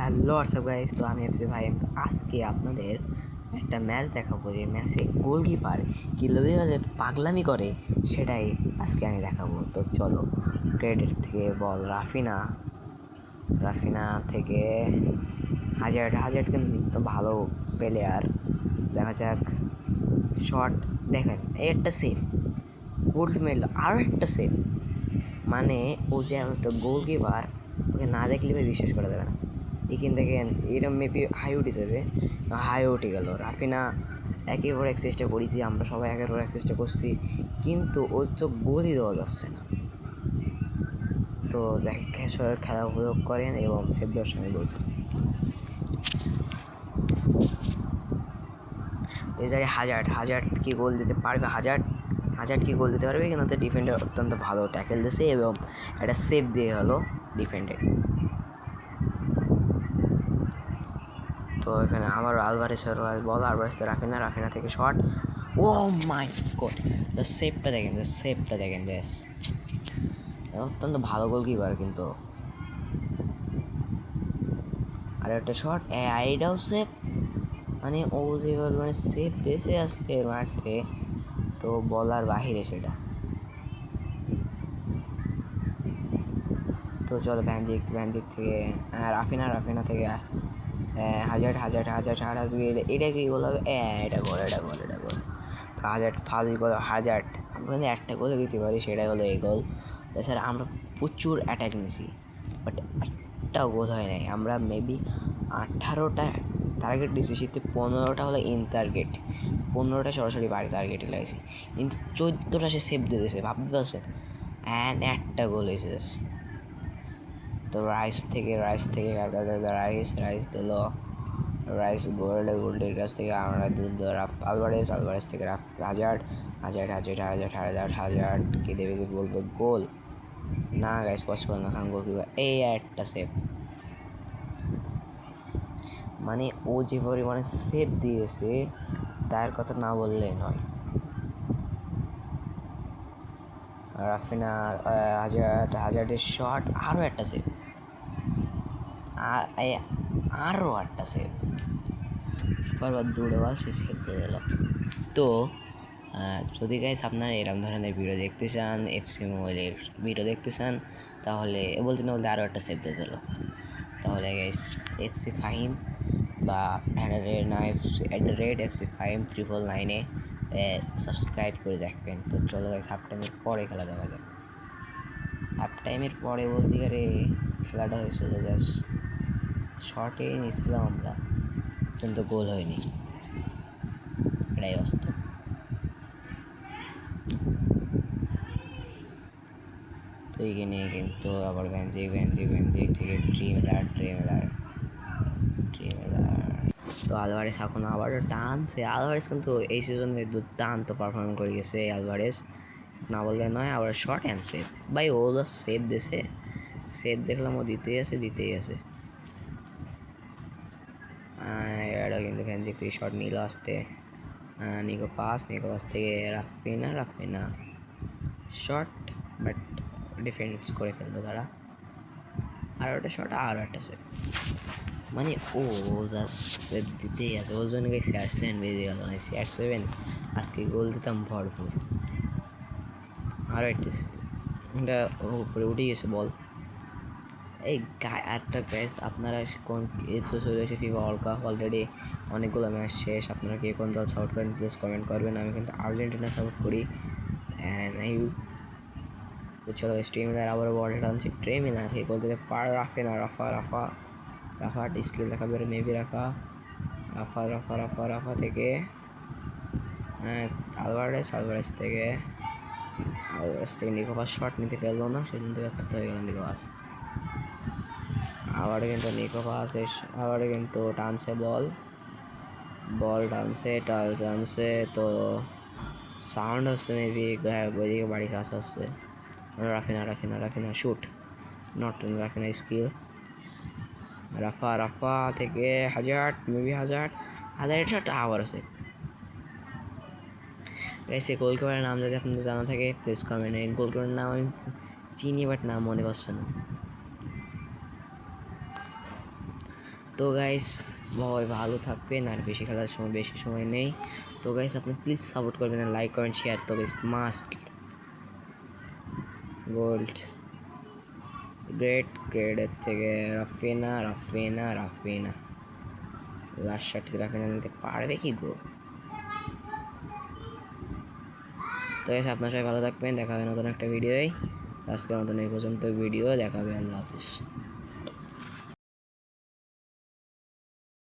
Hello WhatsApp guys, তো আমি FC ভাই। তো আজকে আপনাদের একটা ম্যাচ দেখাবো, যে ম্যাচে গোলকিপার কীভাবে পাগলামি করে সেটাই আজকে আমি দেখাবো। তো চলো, ক্রেডিট থেকে বল রাফিনা থেকে হাজার কিন্তু ভালো প্লেয়ার। দেখা যাক শট, দেখেন এই একটা সেভ, গোল্ড মেডেল, আরও একটা সেভ। মানে ও যে একটা গোলকিপার, ওকে না দেখলে ভাই বিশ্বাস করা যাবে না। এখান থেকে এরকম মেবি হাই উঠে গেল। রাফিনা একের পর এক চেষ্টা করেছি, আমরা সবাই একের পর এক চেষ্টা করছি, কিন্তু ওর তো গোলই দেওয়া যাচ্ছে না। তো দেখে সবাই খেলা উপভোগ করেন এবং সেভ দেওয়ার সময় বলছি, এই জায়গায় হাজার কি গোল দিতে পারবে, হাজার কি গোল দিতে পারবে, কিন্তু ডিফেন্ডার অত্যন্ত ভালো ট্যাকেল দিয়েছে এবং একটা সেভ দিয়ে হলো ডিফেন্ডার। তো এখানে আমার আলভারেজের বল, আলভারেজতে রাফিনা থেকে শট। ও মাই গড, সেভটা দেখেন বেশ, অত্যন্ত ভালো গোলকিপার। কিন্তু আর একটা শট, এইটাও সেভ। মানে ও যেভাবে মানে সেভ দিয়েছে আজকের মাঠে, তো বলার বাহিরে সেটা। তো চলো ভ্যানজিক থেকে রাফিনা থেকে হাজার এটা কি গোল হবে? এটা গোল। তো হাজার আমরা কিন্তু একটা গোলে দিতে পারি, সেটাই হলো এই গোল। তাছাড়া আমরা প্রচুর অ্যাটাক নিয়েছি, বাট একটাও গোল হয় নাই। আমরা মেবি 18টা টার্গেট দিয়েছি, শীতে 15টা হলো ইন টার্গেট, 15টা সরাসরি বাড়ি টার্গেটে লাগিয়েছি, কিন্তু 14টা সে সেভ দিয়ে দিয়েছে, ভাবতে পারছেন? একটা গোল হয়েছে। তো রাইস থেকে দিল, গোল্ডের কাছ থেকে আমরা দিল আলভারেজ থেকে হাজার কে দেবে, বলবো গোল না গাইস, পসিবল না, কারণ গোলকিপার এই একটা সেভ। মানে ও যে পরিমাণে সেভ দিয়েছে তার কথা না বললেই নয়। রাফিনা হাজারের শট, আরও একটা সেভ, আরও একটা সেভ, বারবার দৌড়ে বল সে সেভ দিয়ে দিল। তো যদি গাইস আপনারা এরকম ধরনের ভিডিও দেখতে চান, এফসি মোবাইলের ভিডিও দেখতে চান, তাহলে বলতে আরও একটা সেভ দিয়ে দিল। তাহলে গাইস এফসি ফাহিম বা @FC5 999 সাবস্ক্রাইব করে দেখবেন। তো চলো গাইস, হাফ টাইমের পরে খেলা দেখা যাক। হাফ টাইমের পরে বলতে গেলে খেলাটা হয়েছিল জাস্ট শর্টে নিয়েছিলাম আমরা, কিন্তু গোল হয়নি, এটাই বাস্তব। তো এইখানে কিন্তু আবার ভ্যানজিক থেকে ড্রিমেলার। তো আলভারেজ এখন আবার টানছে, আলভারেজ কিন্তু এই সিজনে দুর্দান্ত পারফর্ম করে গেছে আলভারেজ, না বললে নয়। আবার শর্ট অ্যান্ড সেভ, ভাই ও জাস্ট সেভ দিয়েছে, সেভ দেখলাম ও দিতেই আছে। এটা কিন্তু ভ্যানজিক থেকে শর্ট নিল আসতে, নিকো পাস থেকে রাফিনা শর্ট, বাট ডিফেন্স করে ফেললো তারা। আর একটা শর্ট, আরও একটা সেভ। মানে ও জাস্ট সেভ দিতেই আছে, ওর জন্য CR7 বেজে গেল, না CR7 আজকে গোল দিতাম ভরপুর। আরও একটা উপরে উঠে গেছে বল। এই একটা গ্যাস, আপনারা কোন তো চলে এসে ফিফা ওয়ার্ল্ড কাপ অলরেডি অনেকগুলো ম্যাচ শেষ, আপনারা কে কোন দল সাপোর্ট করেন প্লিজ কমেন্ট করবেন। আমি কিন্তু আর্জেন্টিনা সাপোর্ট করি। তো চলো স্ট্রিমিনার আবার বলটা টানছে, ট্রেমিনার কে গোল দিতে পার রাফিনা, রাফা স্কিল দেখাবে মেবি রাফা থেকে আলভারেজ থেকে নিকোপাস শট নিতে পারলো না, সেদিন তো ব্যর্থতা হয়ে গেল নিকোপাস। আবার কিন্তু টানছে বল টানছে, তো সাউন্ড হচ্ছে মেবি ওইদিকে বাড়ির কাছে হচ্ছে। Rafina shoot, not Rafina skill. Rafa থেকে হাজার শট আবার আছে। সে গোলকিপারের নাম যদি আপনাদের জানা থাকে প্লিজ কমেন্ট। গোলকিপারের নাম আমি চিনি, বাট নাম মনে পড়ছে না। তো গাইস সবাই ভালো থাকবেন, আর বেশি খেলার সময় বেশি সময় নেই। তো গাইস আপনি প্লিজ সাপোর্ট করবেন, লাইক কমেন্ট শেয়ার। তো গাইস মাস্ট গোল্ড গ্রেডের থেকে রাফিনা লাস্ট শটকে রাফিনা নিতে পারবে কি গো? তো গাইস আপনার সবাই ভালো থাকবেন, দেখা হবে নতুন একটা ভিডিওয়। আজকের মতন এই পর্যন্ত ভিডিও, দেখা হবে, আল্লাহ হাফিজ।